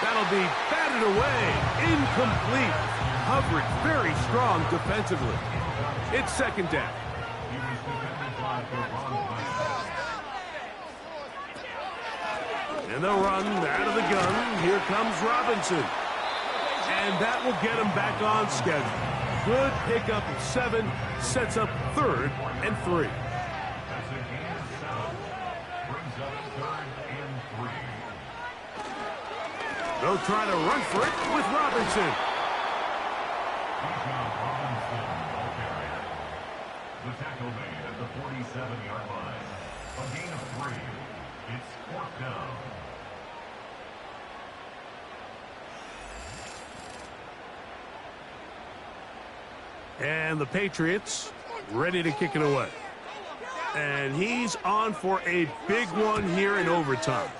Speaker 3: That'll be batted away. Incomplete. Coverage very strong defensively. It's second down.
Speaker 5: He was defended by the wrong player.
Speaker 3: And they'll run out of the gun. Here comes Robinson. And that will get him back on schedule. Good pickup of 7. Sets up 3rd and 3.
Speaker 5: That's a gain of 7. Brings up 3rd and 3.
Speaker 3: They'll try to run for it with Robinson.
Speaker 5: Robinson, ball carrier. The tackle made at the 47-yard line. A gain of 3. It's 4th down.
Speaker 3: And the Patriots ready to kick it away. And he's on for a big one here in overtime.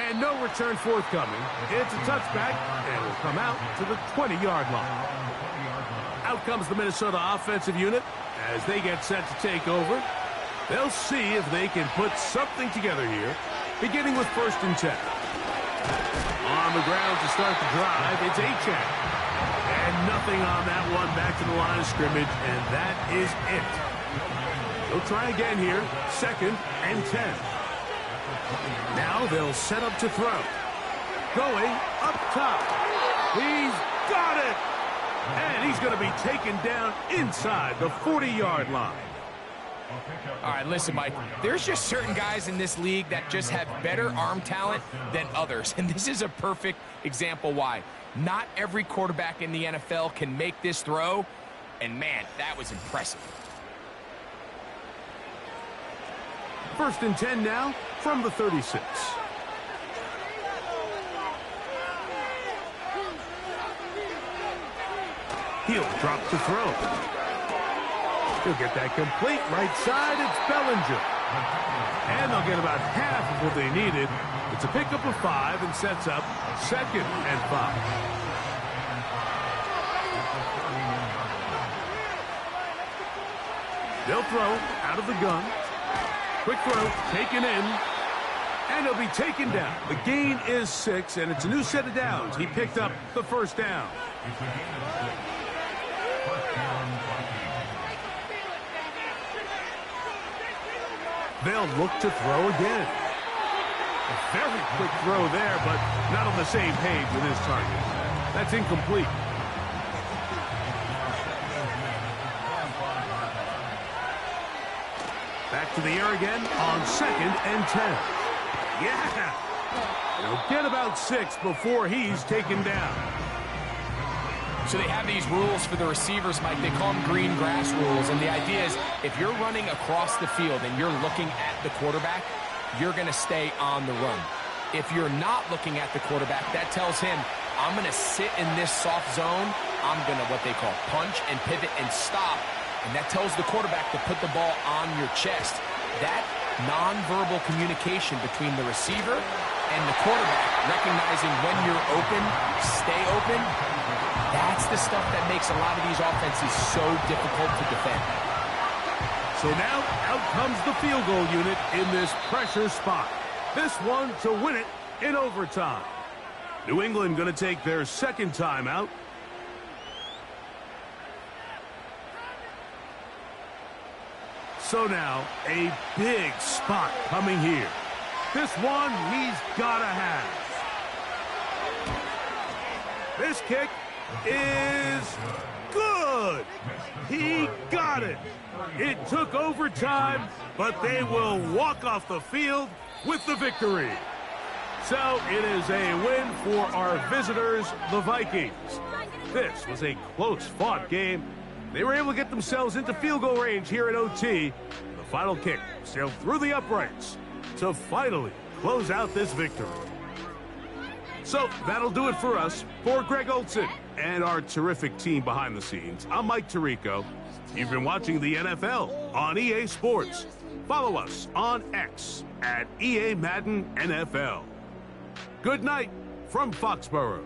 Speaker 3: And no return forthcoming. It's a touchback, and will come out to the 20-yard line. Out comes the Minnesota offensive unit as they get set to take over. They'll see if they can put something together here, beginning with 1st and 10. On the ground to start the drive, it's Achek. And nothing on that one, back to the line of scrimmage, and that is it. They'll try again here, 2nd and 10. Now they'll set up to throw. Going up top. He's got it! And he's going to be taken down inside the 40-yard line.
Speaker 4: All right, listen, Mike, there's just certain guys in this league that just have better arm talent than others, and this is a perfect example why. Not every quarterback in the NFL can make this throw, and man, that was impressive.
Speaker 3: 1st and 10 now from the 36. He'll drop to throw. He'll get that complete right side. It's Bellinger. And they'll get about half of what they needed. It's a pickup of 5 and sets up 2nd and 5. They'll throw out of the gun. Quick throw, taken in. And he'll be taken down. The gain is 6, and it's a new set of downs. He picked up the first down.
Speaker 5: It's a gain of 6. First down, Vikings.
Speaker 3: They'll look to throw again. A very quick throw there, but not on the same page with his target. That's incomplete. Back to the air again on 2nd and 10. Yeah! They'll get about 6 before he's taken down.
Speaker 4: So they have these rules for the receivers, Mike. They call them green grass rules. And the idea is if you're running across the field and you're looking at the quarterback, you're going to stay on the run. If you're not looking at the quarterback, that tells him, I'm going to sit in this soft zone. I'm going to what they call punch and pivot and stop. And that tells the quarterback to put the ball on your chest. That nonverbal communication between the receiver and the quarterback, recognizing when you're open, stay open, that's the stuff that makes a lot of these offenses so difficult to defend.
Speaker 3: So now, out comes the field goal unit in this pressure spot. This one to win it in overtime. New England going to take their 2nd timeout. So now, a big spot coming here. This one he's got to have. This kick is good. He got it. It took overtime, but they will walk off the field with the victory. So it is a win for our visitors, the Vikings. This was a close-fought game. They were able to get themselves into field goal range here at OT. The final kick sailed through the uprights to finally close out this victory. So that'll do it for us. For Greg Olson and our terrific team behind the scenes, I'm Mike Tirico. You've been watching the NFL on EA Sports. Follow us on X at EA Madden NFL. Good night from Foxborough.